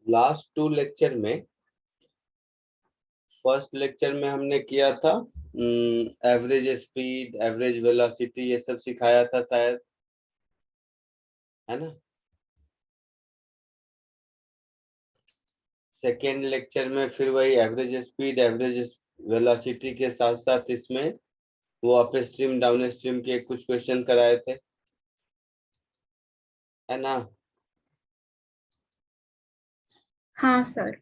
Last 2 lecture में, first lecture में हमने किया था एवरेज स्पीड, एवरेज वेलोसिटी, ये सब सिखाया था शायद, है ना। सेकेंड लेक्चर में फिर वही एवरेज स्पीड, एवरेज वेलोसिटी के साथ साथ इसमें वो अप स्ट्रीम डाउन स्ट्रीम के कुछ क्वेश्चन कराए थे, है ना। हाँ सर।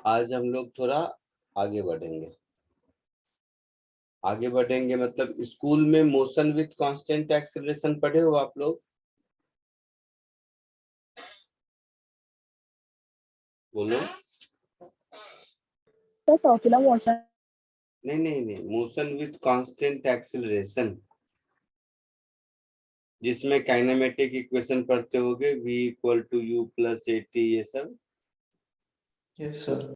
आज हम लोग थोड़ा आगे बढ़ेंगे। आगे बढ़ेंगे मतलब स्कूल में मोशन विथ कांस्टेंट एक्सेलरेशन पढ़े हो आप लोग? बोलो। तो सर्कुलर मोशन। नहीं नहीं नहीं, मोशन विथ कांस्टेंट एक्सेलरेशन, जिसमें काइनेमेटिक इक्वेशन पढ़ते होगे, v equal to u plus a t, ये सब। Yes sir.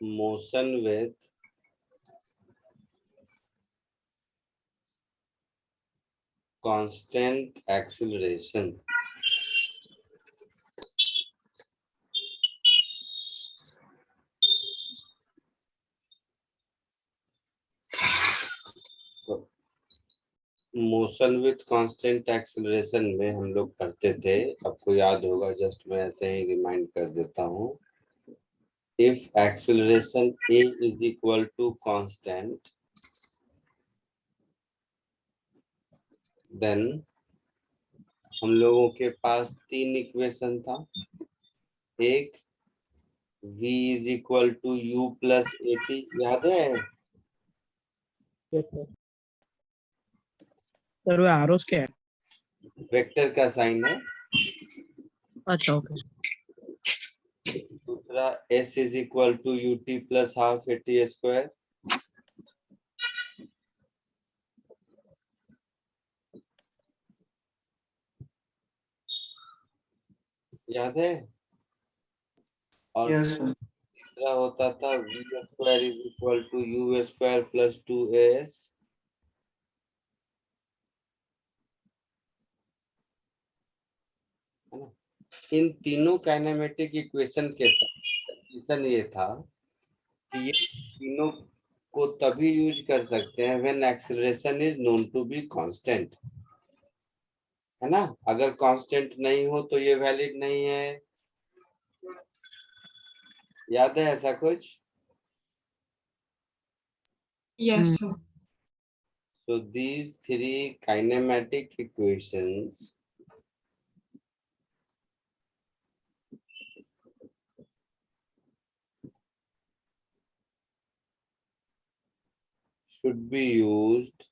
Motion with constant acceleration, motion with constant acceleration में हम लोग पढ़ते थे, आपको याद होगा, जस्ट मैं ऐसे ही रिमाइंड कर देता हूँ। If acceleration a is equal to constant, then हम लोगों के पास 3 इक्वेशन था। एक v is equal to u plus a t, याद है? सर वो आरोस क्या है? वेक्टर का साइन है। अच्छा ओके। दूसरा s is equal to u t plus half a t square. याद है? और यस सर। तीसरा होता था v square is equal to u square plus 2as। है ना। इन तीनों काइनेमेटिक इक्वेशन के साथ कंडीशन ये था कि ये तीनों को तभी यूज कर सकते हैं when acceleration is known to be constant, है ना। अगर कांस्टेंट नहीं हो तो ये वैलिड नहीं है। याद है ऐसा कुछ? Yes, sir. So these 3 kinematic equations should be used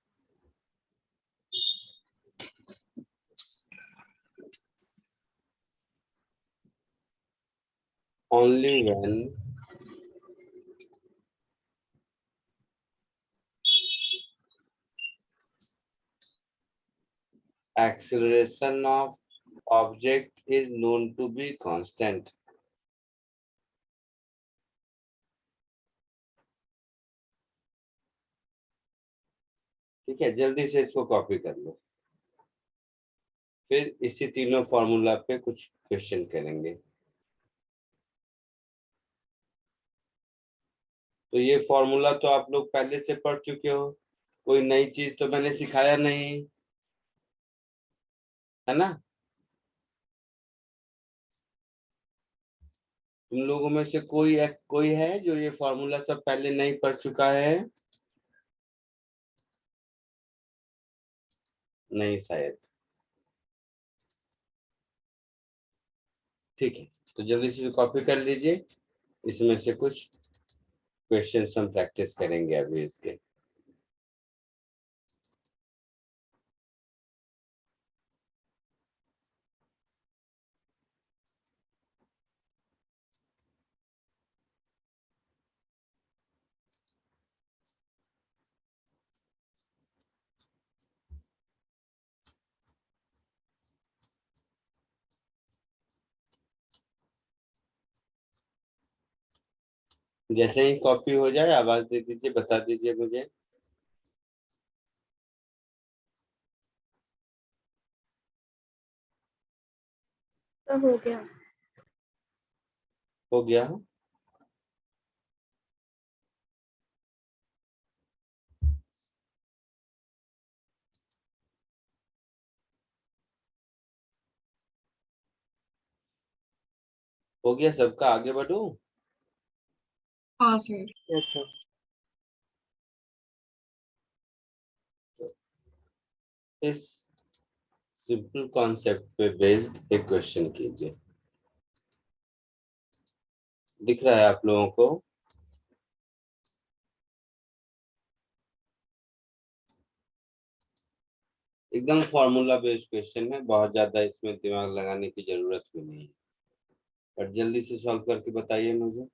only when acceleration of object is known to be constant। ठीक है, जल्दी से इसको कॉपी कर लो, फिर इसी तीनों फॉर्मूला पे कुछ क्वेश्चन करेंगे। तो ये फॉर्मूला तो आप लोग पहले से पढ़ चुके हो, कोई नई चीज तो मैंने सिखाया नहीं, है ना। तुम लोगों में से कोई है जो ये फॉर्मूला सब पहले नहीं पढ़ चुका है? नहीं शायद। ठीक है, तो जल्दी से कॉपी कर लीजिए, इसमें से कुछ क्वेश्चन हम प्रैक्टिस करेंगे अभी इसके। जैसे ही कॉपी हो जाए आवाज दे दीजिए, बता दीजिए मुझे। तो हो गया। हो गया। हो गया सबका, आगे बढ़ूं? हाँ सर। अच्छा, इस सिंपल कॉन्सेप्ट पे बेस्ड एक क्वेश्चन कीजिए। दिख रहा है आप लोगों को? एकदम फॉर्मूला बेस्ड क्वेश्चन है, बहुत ज्यादा इसमें दिमाग लगाने की जरूरत भी नहीं है, बट जल्दी से सॉल्व करके बताइए मुझे।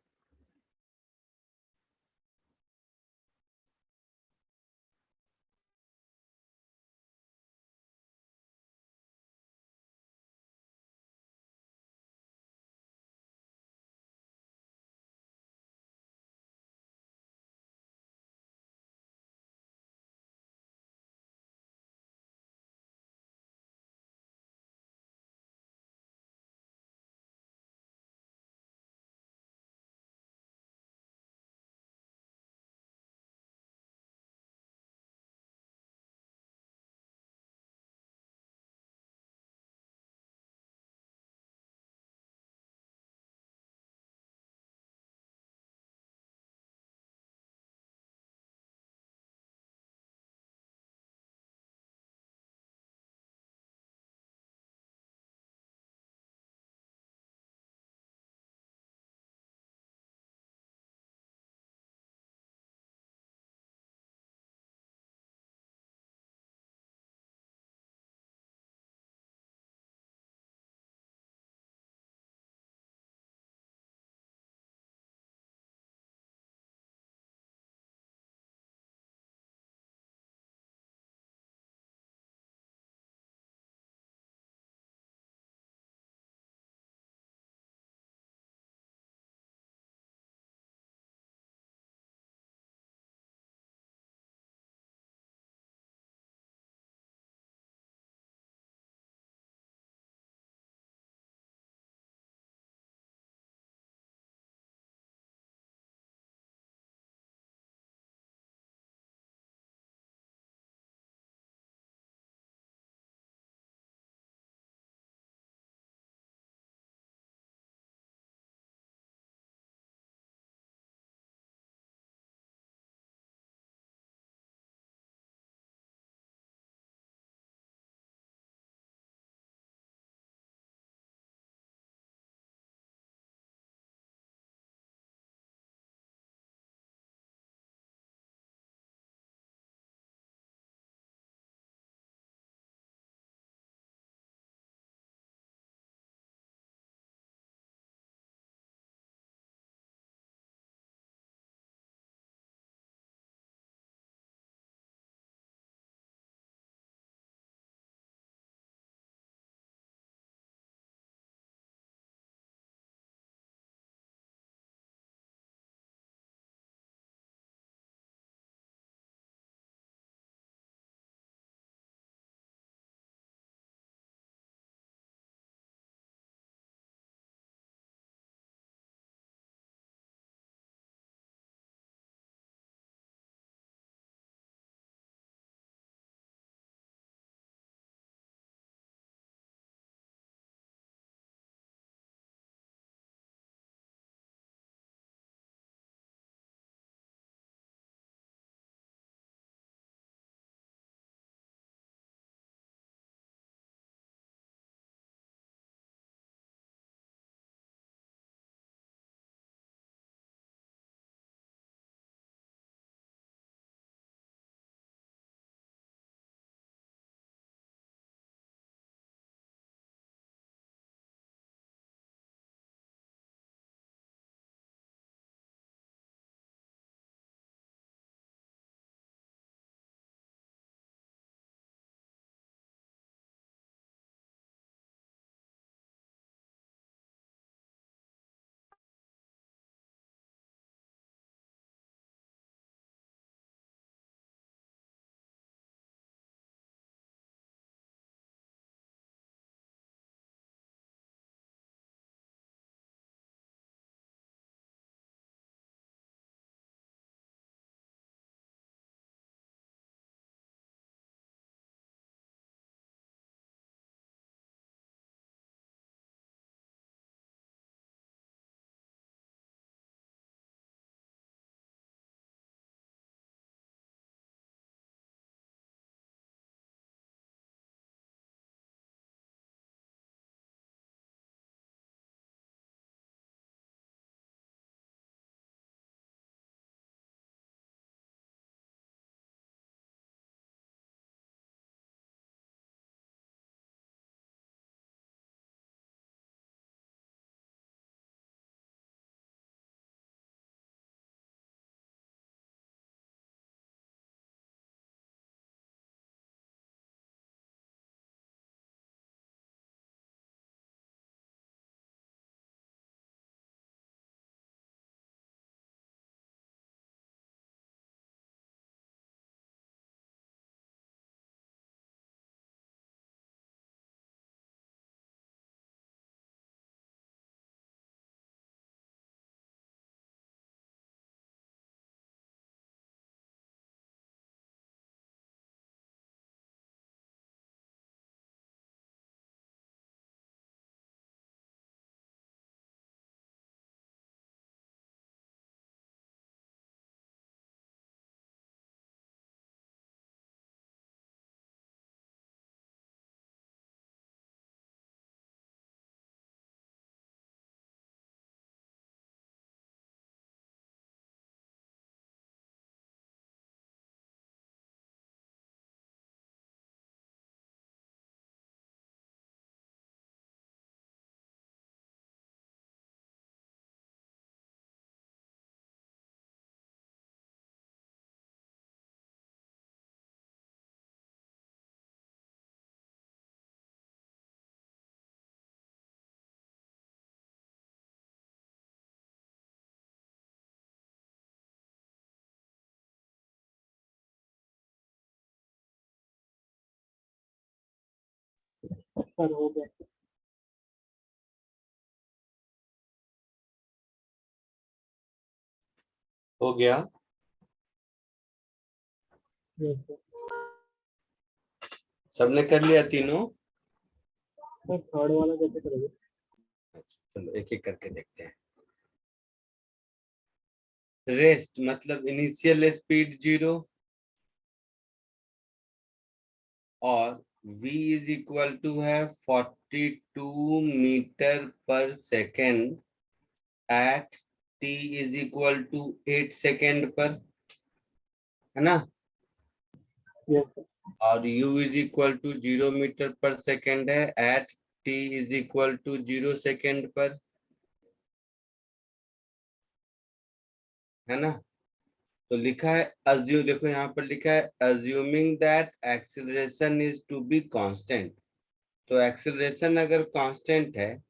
सर हो गया। हो गया। Yes sir. सबने कर लिया तीनों? सर थर्ड वाला कैसे करोगे? अच्छा, चलो एक एक करके देखते हैं। रेस्ट मतलब इनिशियल स्पीड 0 और v इज इक्वल टू है 42 meter per second at t is equal to 8 second पर, है ना? Yes sir. और u is equal to 0 meter per second है at t is equal to 0 second पर, है ना? तो लिखा है अज्यूम, देखो यहाँ पर लिखा है assuming that acceleration is to be constant. तो एक्सेलरेशन अगर कांस्टेंट है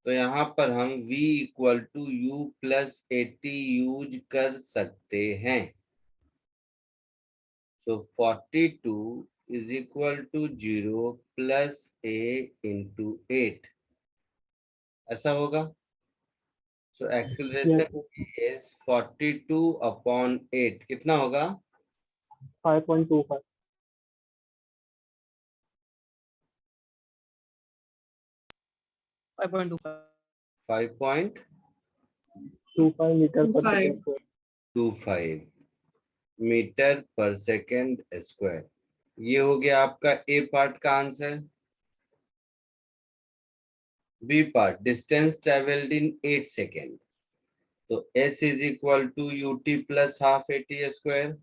तो यहाँ पर हम v equal to u plus a t use कर सकते हैं। So 42 is equal to 0 plus a into 8, ऐसा होगा। So yes acceleration sir. Is 42 upon 8, कितना होगा? 5.25। 5.25. 5.25 meter per 5. Second square. 5.25 meter per second square. ये हो गया आपका ए पार्ट का answer. B part, distance travelled in 8 second. तो s is equal to u t plus half a t square.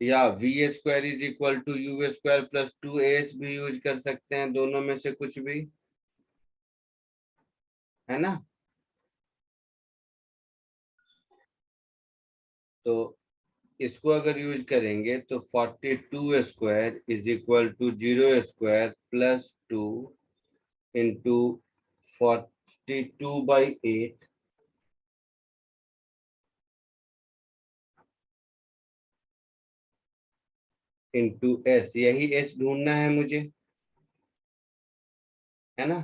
या v square is equal to u square plus 2as भी use कर सकते हैं, दोनों में से कुछ भी, है ना? तो इसको अगर यूज करेंगे तो 42 square is equal to 0 square plus 2 into 42/8 into s. यही एस ढूंढना है मुझे, है ना?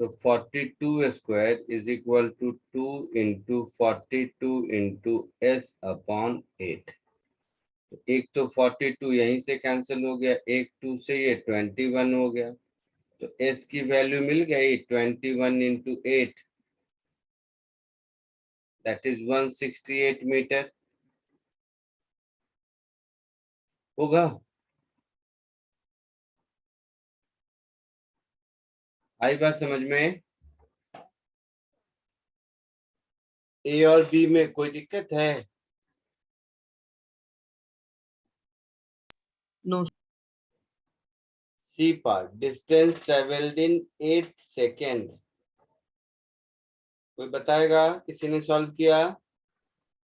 So 42 square is equal to 2 into 42 into s upon 8। एक तो 42 यहीं से कैंसिल हो गया, एक 2 से ये 21 हो गया। तो एस की वैल्यू मिल गई 21 इंटू 8, दैट इज 168 मीटर होगा। आई बात समझ में? ए और बी में कोई दिक्कत है? No. C part, distance travelled in 8 second. कोई बताएगा, किसी ने सॉल्व किया?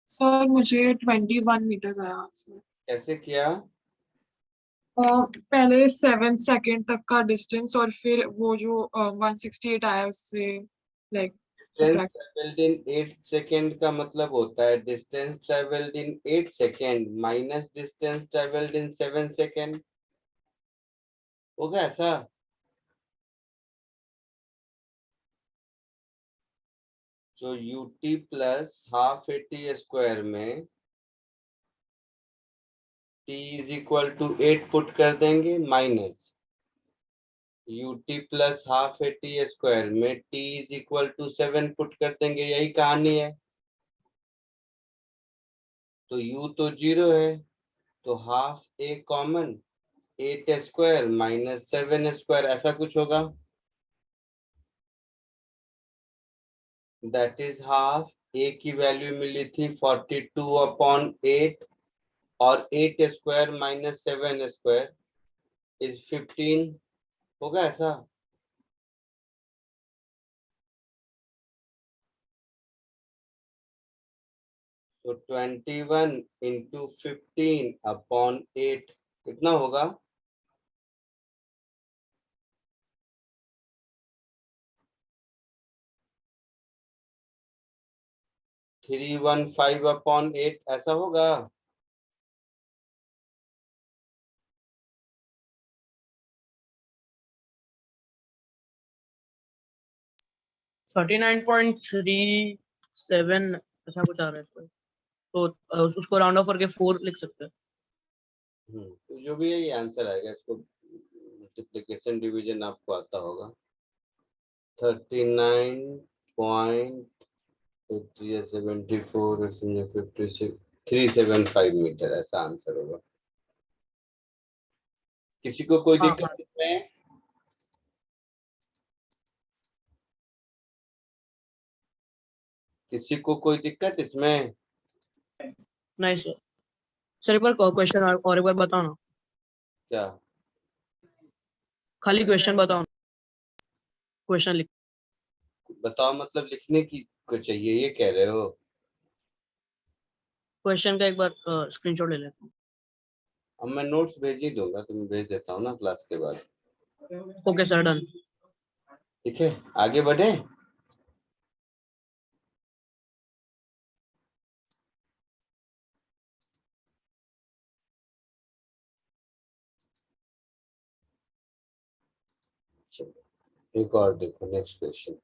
सर मुझे 21 मीटर्स आया आंसर। कैसे किया? पहले 7 सेकेंड तक का डिस्टेंस और फिर वो जो 168 आया उससे like distance subtract. Travelled in 8 second का मतलब होता है distance travelled in 8 second minus distance travelled in 7 second. होगा ऐसा? जो u t plus half a t square में t is equal to 8 put कर देंगे minus u t plus half a t square में t is equal to 7 put कर देंगे, यही कहानी है। तो u तो 0 है, तो हाफ ए कॉमन, 8 स्क्वायर माइनस 7 स्क्वायर, ऐसा कुछ होगा। That is half. ए की वैल्यू मिली थी 42/8 और 8 स्क्वायर माइनस 7 स्क्वायर इज 15। होगा ऐसा? तो 21 इंटू 15/8 कितना होगा? 315/8 ऐसा होगा? 39.37 ऐसा कुछ आ रहा है इसमें। तो उसको राउंड ऑफ करके 4 लिख सकते हैं। तो जो भी है ये आंसर आएगा। इसको मल्टीप्लिकेशन डिवीजन आपको आता होगा। 39.74 मीटर ऐसा आंसर होगा। किसी को कोई हाँ, दिक्कत इसमें? किसी को कोई दिक्कत इसमें? नहीं सर। सर एक बार क्वेश्चन और एक बार बताओ ना। क्या? खाली क्वेश्चन बताओ। क्वेश्चन लिख। बताओ मतलब लिखने की को चाहिए ये कह रहे हो? क्वेश्चन का एक बार स्क्रीनशॉट ले लेते अब मैं नोट्स भेज ही दूंगा, तुम्हें भेज देता हूँ ना क्लास के बाद। हैं। Okay sir, done. ठीक है, आगे बढ़े। चलो एक और देखो, नेक्स्ट क्वेश्चन।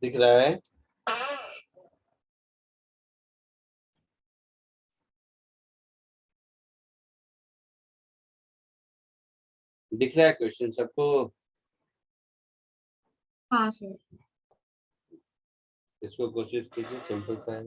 दिख रहा है? दिख रहा है क्वेश्चन सबको? हाँ सर। इसको कोशिश कीजिए, सिंपल सा है।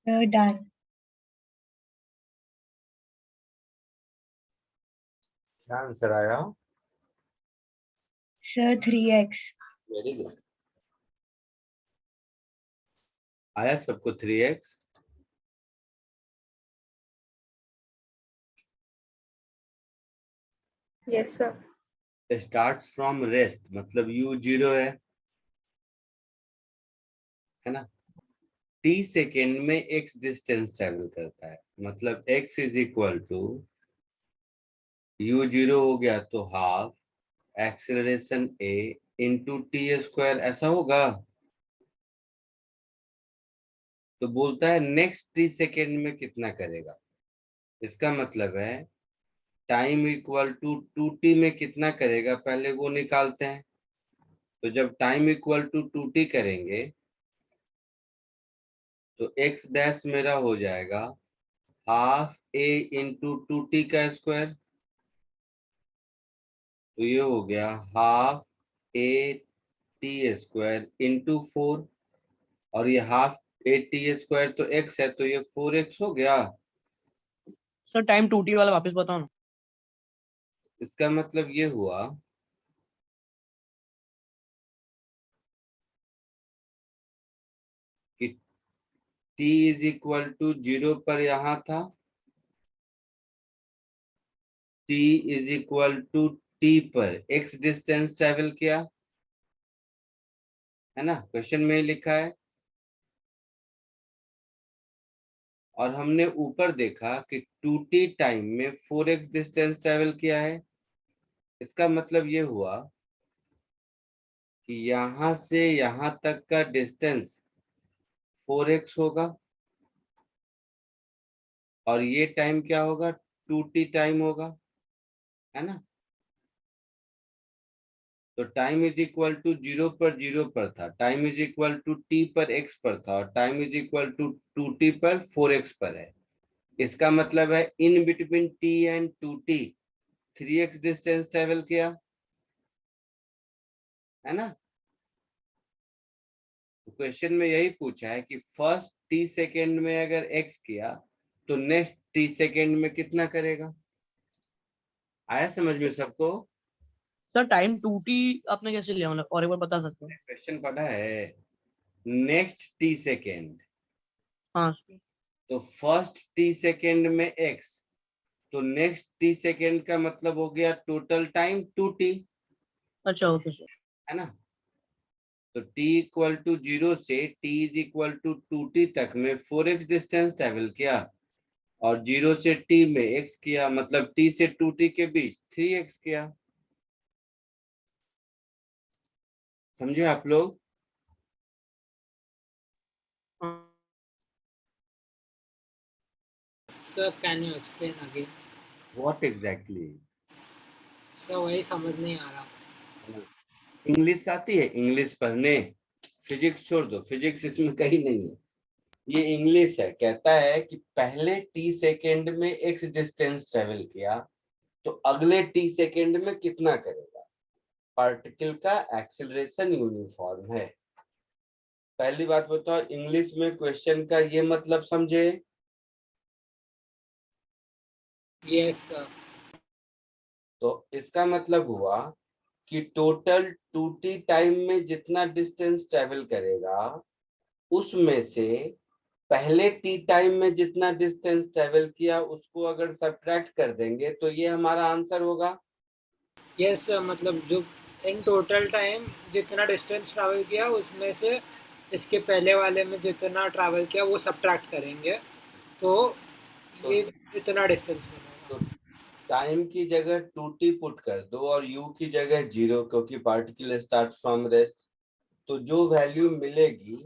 Done. क्या आंसर आया? Sir, 3x. Very good. आया सबको 3x? Yes, sir. Start from rest मतलब u 0 है ना? t सेकेंड में x डिस्टेंस ट्रेवल करता है, मतलब x is equal to u 0 हो गया तो half acceleration a into t square, ऐसा होगा। तो बोलता है नेक्स्ट टी सेकेंड में कितना करेगा। इसका मतलब है टाइम इक्वल टू 2t में कितना करेगा, पहले वो निकालते हैं। तो जब टाइम इक्वल टू 2t करेंगे तो x डैश मेरा हो जाएगा हाफ a इंटू 2t का स्क्वायर। तो ये हो गया half a T square into 4, और ये हाफ a टी स्क्वायर तो x है, तो ये 4x हो गया। सर टाइम 2t वाला वापस बताओ ना। इसका मतलब ये हुआ कि t इज इक्वल टू 0 पर यहां था, t is equal to t पर x डिस्टेंस ट्रेवल किया है ना, क्वेश्चन में ही लिखा है। और हमने ऊपर देखा कि 2t टाइम में 4x डिस्टेंस ट्रेवल किया है। इसका मतलब ये हुआ कि यहां से यहां तक का डिस्टेंस 4x होगा, और ये टाइम क्या होगा, 2t टाइम होगा, है ना। तो टाइम इज इक्वल टू 0 पर था, time is equal to t पर x पर था, और time is equal to 2t पर 4x पर है। इसका मतलब है in between t and 2t 3x distance travel किया, है ना। तो क्वेश्चन में यही पूछा है कि फर्स्ट t सेकेंड में अगर x किया तो नेक्स्ट t सेकेंड में कितना करेगा। आया समझ में सबको? सर टाइम 2t आपने कैसे लिया, मतलब और एक बार बता सकते हो? क्वेश्चन पढ़ा है, नेक्स्ट t सेकेंड, हाँ तो फर्स्ट t सेकेंड में x, तो नेक्स्ट t सेकेंड का मतलब हो गया टोटल टाइम 2t, अच्छा ओके सर। है ना। तो t इक्वल टू 0 से t is equal to 2t तक में 4x डिस्टेंस ट्रेवल किया, और 0 से t में x किया, मतलब t से 2t के बीच 3x किया। समझे आप लोग? Sir, can you explain again? What exactly? Sir वही समझ नहीं आ रहा। इंग्लिश आती है, इंग्लिश पढ़ने? फिजिक्स छोड़ दो, फिजिक्स इसमें कहीं नहीं है, ये इंग्लिश है। कहता है कि पहले t सेकेंड में x डिस्टेंस ट्रेवल किया, तो अगले t सेकेंड में कितना करेगा। पार्टिकल का एक्सेलरेशन यूनिफॉर्म है। पहली बात बताओ, इंग्लिश में क्वेश्चन का ये मतलब समझे? Yes sir. तो इसका मतलब हुआ कि टोटल 2t टाइम में जितना डिस्टेंस ट्रेवल करेगा, उसमें से पहले टी टाइम में जितना डिस्टेंस ट्रेवल किया उसको अगर सब्ट्रैक्ट कर देंगे तो ये हमारा आंसर होगा। यस सर, मतलब जो इन टोटल टाइम जितना डिस्टेंस ट्रैवल किया उसमें से इसके पहले वाले में जितना ट्रैवल किया वो सब्ट्रैक्ट करेंगे, तो ये इतना डिस्टेंस तो मिलेगा। टाइम की जगह 2t पुट कर दो और u की जगह 0, क्योंकि पार्टिकल स्टार्ट फ्रॉम रेस्ट। तो जो वैल्यू मिलेगी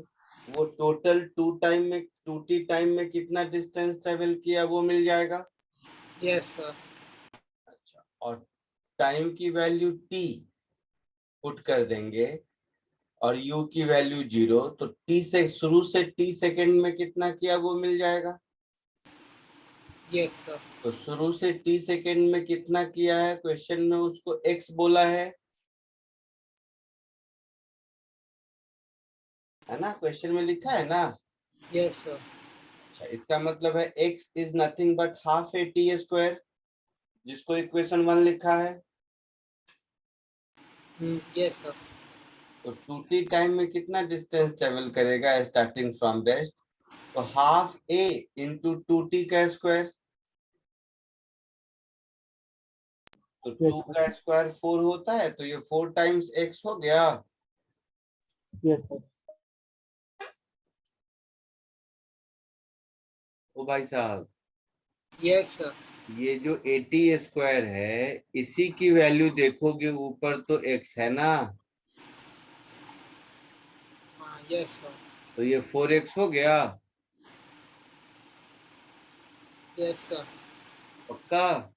वो टोटल 2t टाइम में कितना डिस्टेंस ट्रेवल किया वो मिल जाएगा। Yes sir. अच्छा, और टाइम की वैल्यू t पुट कर देंगे और u की वैल्यू 0, तो t से शुरू से t सेकेंड में कितना किया वो मिल जाएगा। Yes sir. तो शुरू से t सेकेंड में कितना किया है, क्वेश्चन में उसको x बोला है ना, क्वेश्चन में लिखा है ना। Yes sir. अच्छा, इसका मतलब है x is nothing but half a t square, जिसको इक्वेशन 1 लिखा है। Yes sir. तो 2t टाइम में कितना डिस्टेंस ट्रेवल करेगा स्टार्टिंग फ्रॉम रेस्ट? तो हाफ a इंटू 2t का स्क्वायर, तो Yes, 2 sir. का स्क्वायर 4 होता है, तो ये 4 टाइम्स x हो गया। Yes, sir. ओ भाई साहब, यस सर। ये जो 80 स्क्वायर है, इसी की वैल्यू देखोगे ऊपर तो x है ना, हाँ यस सर। तो ये 4x हो गया। Yes sir. पक्का?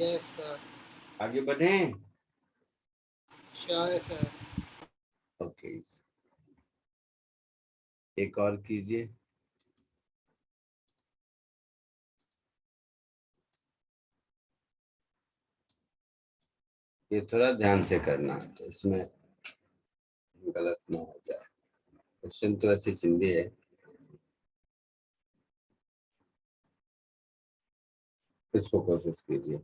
Yes sir. आगे बढ़े? Sure sir. ओके, एक और कीजिए। ये थोड़ा ध्यान से करना, इसमें गलत ना हो जाए। क्वेश्चन तो ऐसे चिंदी है। इसको कोशिश कीजिए।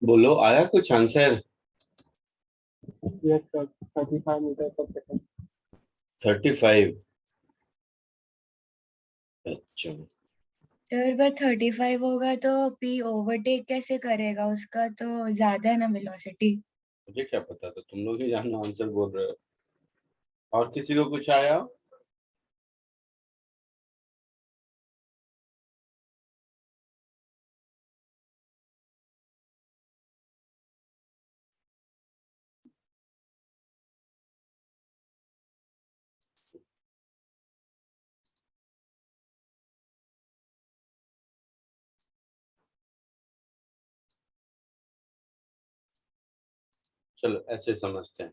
बोलो, आया कुछ answer? Yes, sir. 35 meters per second. 35। अच्छा, सर पर 35 होगा तो पी ओवरटेक कैसे करेगा, उसका तो ज्यादा है ना वेलोसिटी। मुझे क्या पता था, तुम लोग ही जानो आंसर बोल रहे हो। और किसी को कुछ आया? चलो ऐसे समझते हैं।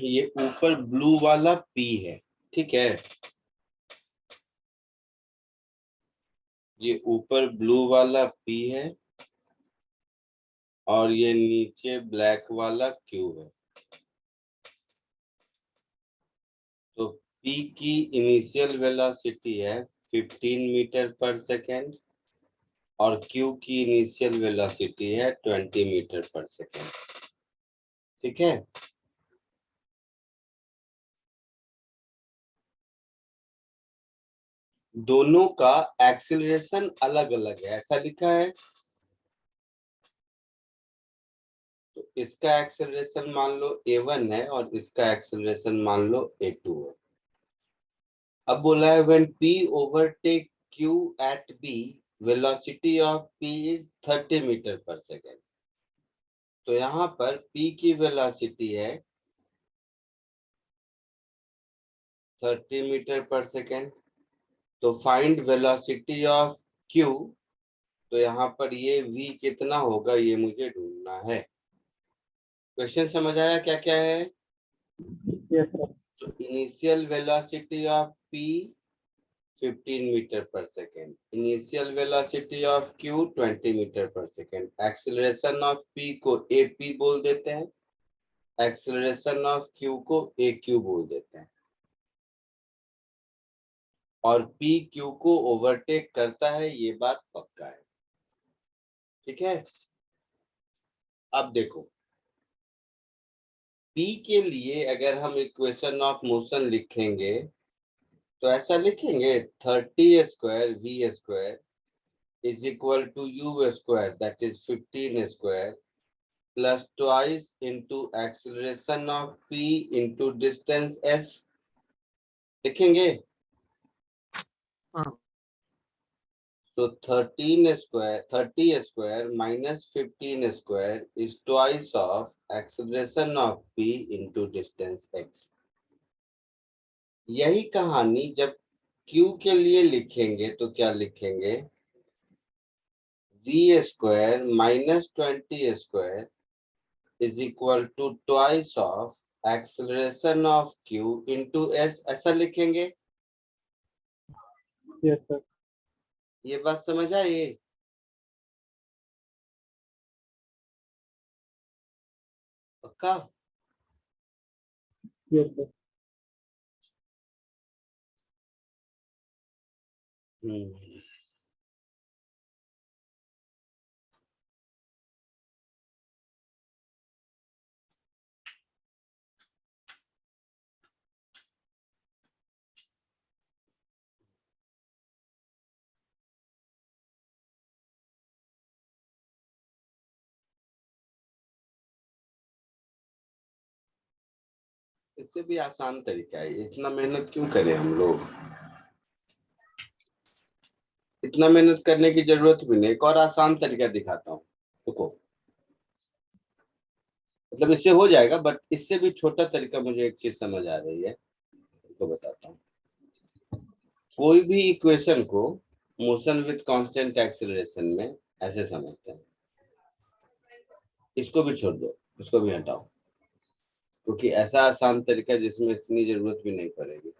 ये ऊपर ब्लू वाला पी है, ठीक है। ये ऊपर ब्लू वाला पी है और ये नीचे ब्लैक वाला क्यू है। तो पी की इनिशियल वेलोसिटी है 15 मीटर पर सेकेंड और क्यू की इनिशियल वेलोसिटी है 20 मीटर पर सेकेंड, ठीक है। दोनों का एक्सीलरेशन अलग अलग है, ऐसा लिखा है। तो इसका एक्सेलरेशन मान लो a1 है और इसका एक्सेलरेशन मान लो a2 है। अब बोला है when p overtake q at b velocity of p is 30 meter per second. तो यहाँ पर p की वेलोसिटी है 30 मीटर पर सेकेंड। तो फाइंड वेलोसिटी ऑफ q। तो यहाँ पर ये v कितना होगा ये मुझे ढूंढना है। क्वेश्चन समझ आया क्या क्या है? Yes, sir. तो initial velocity of p 15 metre per second, initial velocity of q 20 metre per second, acceleration of p को ap बोल देते हैं, एक्सीलरेशन ऑफ q को aq बोल देते हैं। और p q को ओवरटेक करता है, ये बात पक्का है, ठीक है। अब देखो p के लिए अगर हम इक्वेशन ऑफ मोशन लिखेंगे तो ऐसा लिखेंगे 30 square v square is equal to u square, that is 15 square plus twice into acceleration of p into distance s लिखेंगे। हाँ। So 30 square minus 15 square is twice of acceleration of p into distance x। यही कहानी जब q के लिए लिखेंगे तो क्या लिखेंगे, v square minus 20 square is equal to twice of acceleration of q into s, ऐसा लिखेंगे। Yes, sir. ये बात समझ आई? पक्का? Yes, sir. इससे भी आसान तरीका है, इतना मेहनत क्यों करें हम लोग, इतना मेहनत करने की जरूरत भी नहीं। एक और आसान तरीका दिखाता हूँ, रुको। मतलब इससे हो जाएगा, बट इससे भी छोटा तरीका मुझे एक चीज समझ आ रही है, तो बताता हूँ। कोई भी इक्वेशन को मोशन विद कांस्टेंट एक्सीलरेशन में ऐसे समझते हैं। इसको भी छोड़ दो, इसको भी हटाओ, क्योंकि ऐसा आसान तरीका जिसमें इतनी जरूरत भी नहीं पड़ेगी।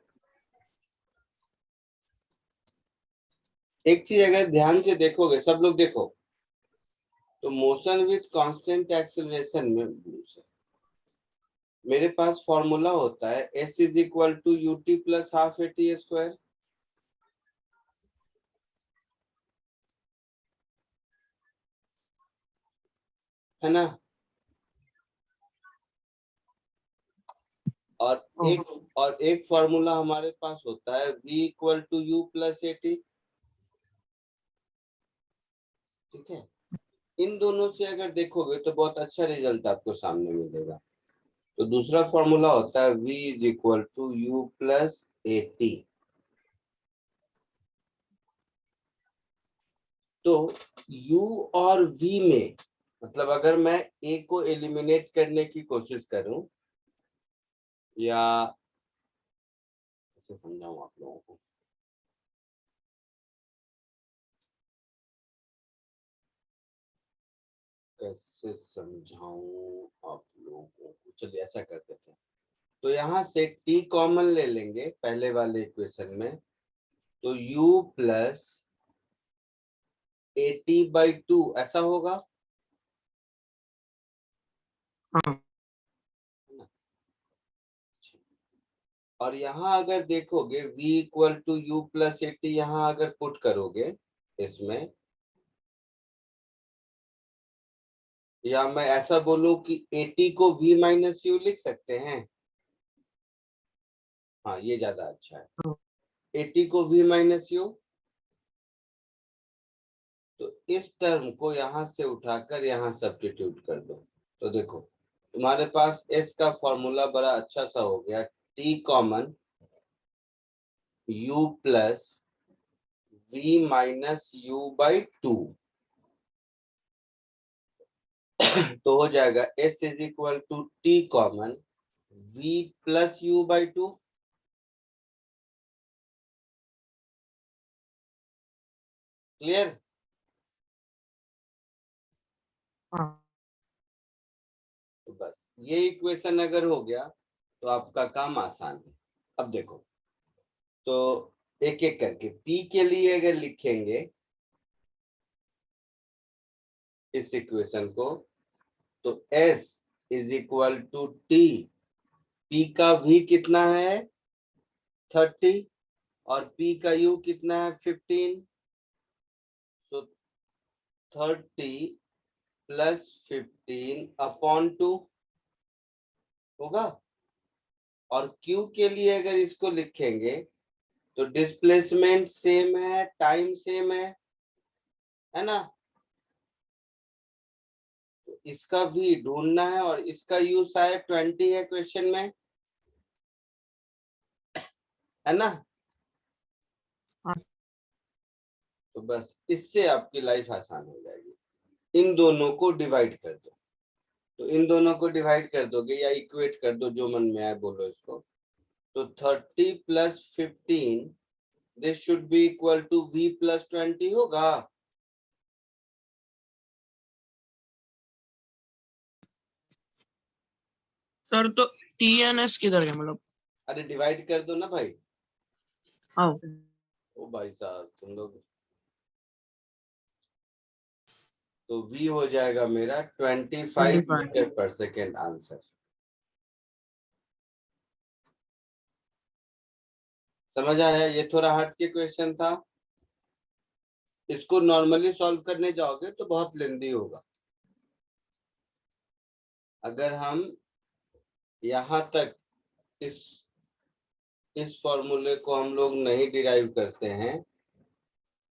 एक चीज अगर ध्यान से देखोगे, सब लोग देखो, तो मोशन विद कांस्टेंट एक्सीलरेशन में मेरे पास फॉर्मूला होता है s is equal to ut plus half at square. है ना। हाँ। और एक फॉर्मूला हमारे पास होता है v equal to u plus a t. ठीक है, इन दोनों से अगर देखोगे तो बहुत अच्छा रिजल्ट आपको सामने मिलेगा। तो दूसरा फॉर्मूला होता है v is equal to u plus a t. तो u और v में मतलब अगर मैं a को एलिमिनेट करने की कोशिश करूं, या कैसे समझाऊं आप लोगों को, कैसे समझाऊं आप लोगों को, चलिए ऐसा कर देते हैं। तो यहाँ से t कॉमन ले लेंगे पहले वाले इक्वेशन में, तो u plus a t by two ऐसा होगा। हाँ। और यहाँ अगर देखोगे v equal to u plus a t, यहाँ अगर पुट करोगे इसमें, या मैं ऐसा बोलूं कि ए टी को v माइनस यू लिख सकते हैं। हाँ ये ज्यादा अच्छा है, ए टी को v माइनस यू। तो इस टर्म को यहाँ से उठाकर यहाँ सब्स्टिट्यूट कर दो, तो देखो तुम्हारे पास s का फॉर्मूला बड़ा अच्छा सा हो गया, t common u plus v minus u by two. तो हो जाएगा s is equal to t common v plus u by two. Clear? हाँ। तो बस ये इक्वेशन अगर हो गया तो आपका काम आसान है। अब देखो, तो एक एक करके p के लिए अगर लिखेंगे इस इक्वेशन को, तो s is equal to t, p का v कितना है 30 और p का u कितना है 15। सो 30 प्लस 15 अपॉन 2 होगा। और q के लिए अगर इसको लिखेंगे तो डिस्प्लेसमेंट सेम है, टाइम सेम है ना। तो इसका v ढूंढना है और इसका u शायद 20 है क्वेश्चन में, है ना। हाँ। तो बस इससे आपकी लाइफ आसान हो जाएगी। इन दोनों को डिवाइड कर दो, तो इन दोनों को डिवाइड कर दोगे या इक्वेट कर दो, जो मन में आए बोलो इसको। तो 30 plus 15 this should be equal to v plus 20 होगा। सर तो टी एन एस किधर है मतलब? अरे डिवाइड कर दो ना भाई। हाँ। ओ भाई साहब तुम लोग, तो v हो जाएगा मेरा 25 मीटर पर सेकेंड आंसर। समझ आया? ये थोड़ा हट के क्वेश्चन था, इसको नॉर्मली सॉल्व करने जाओगे तो बहुत लेंदी होगा। अगर हम यहाँ तक इस फॉर्मूले को हम लोग नहीं डिराइव करते हैं,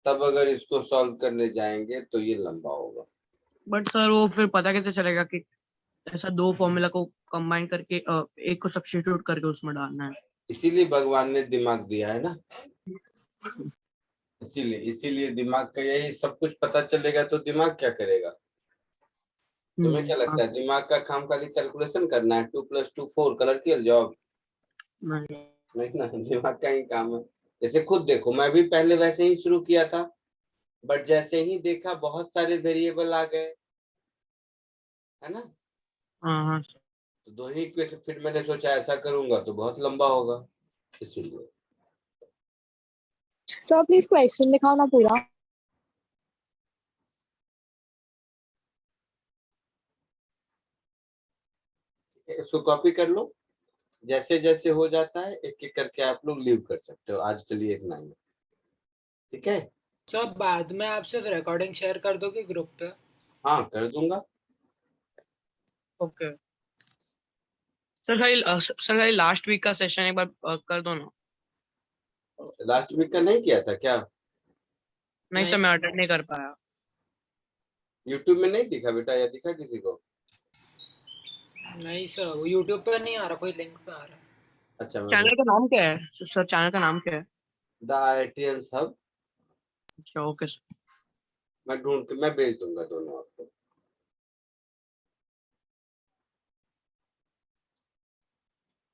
तब अगर इसको सॉल्व करने जाएंगे तो ये लंबा होगा। बट सर वो फिर पता कैसे चलेगा कि ऐसा दो फॉर्मूला को कंबाइन करके एक को सब्स्टिट्यूट करके उसमें डालना है? इसीलिए भगवान ने दिमाग दिया है ना, इसीलिए दिमाग का यही सब कुछ पता चलेगा। तो दिमाग क्या करेगा? तुम्हें क्या लगता है दिमाग का काम खाली कैलकुलेशन करना है? 2 + 2 4 कलर की जॉब नहीं ना, दिमाग का ही काम है। जैसे खुद देखो, मैं भी पहले वैसे ही शुरू किया था, बट जैसे ही देखा बहुत सारे वेरिएबल आ गए, है ना। हाँ। तो दो ही क्वेश्चन, फिर मैंने सोचा ऐसा करूंगा तो बहुत लंबा होगा, इसीलिए। सर प्लीज क्वेश्चन दिखाओ ना पूरा। इसको कॉपी कर लो, जैसे जैसे हो जाता है एक एक करके आप लोग लीव कर सकते हो। आज के लिए इतना ही, ठीक है। सर बाद में आप सिर्फ रिकॉर्डिंग शेयर कर दोगे ग्रुप पे? हाँ कर दूंगा। ओके सर खाली लास्ट वीक का सेशन एक बार कर दो ना। लास्ट वीक का नहीं किया था क्या? नहीं सर, मैं अटेंड नहीं कर पाया। यूट्यूब में नहीं दिखा बेटा, या दिखा किसी को? नहीं सर, वो यूट्यूब पर नहीं आ रहा, कोई लिंक पे आ रहा है। अच्छा, चैनल का नाम क्या है सर? चैनल का नाम क्या है? The IITians hub. अच्छा ओके सर। मैं भेज दूंगा दोनों आपको।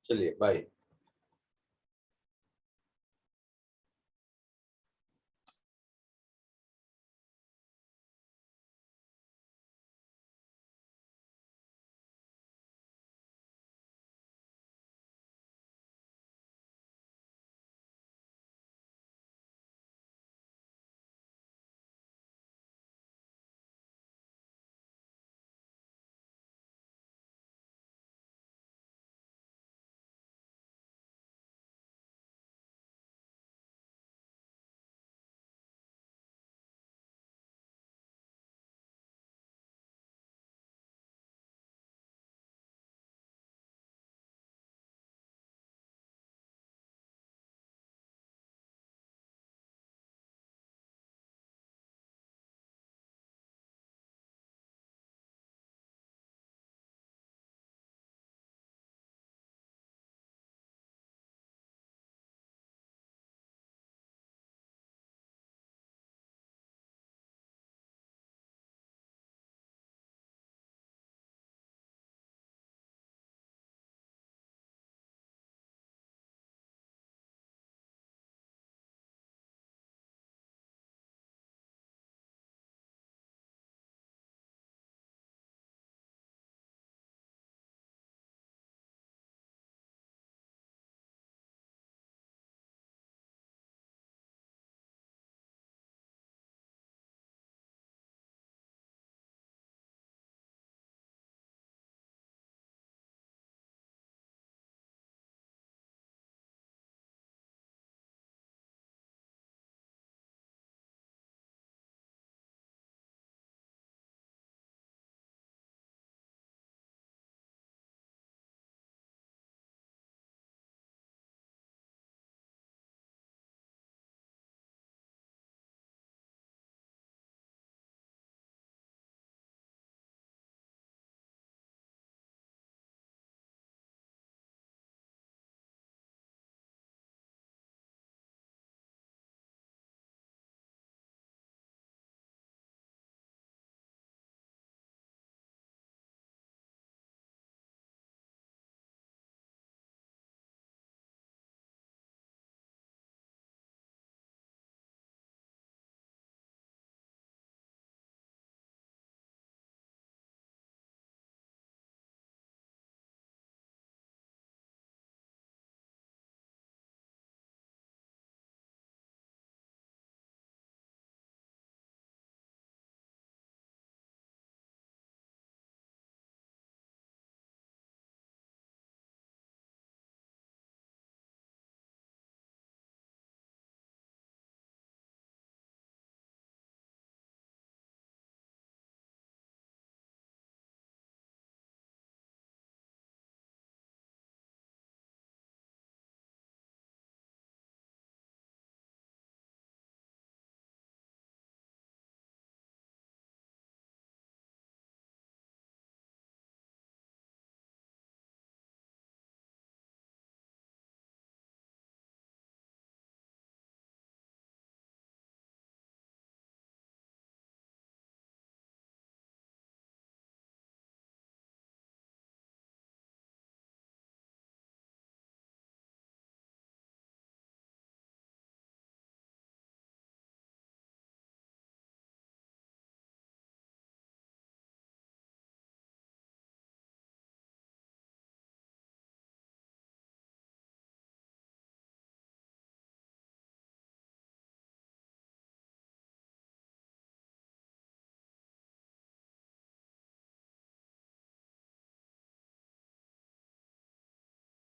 चलिए बाय।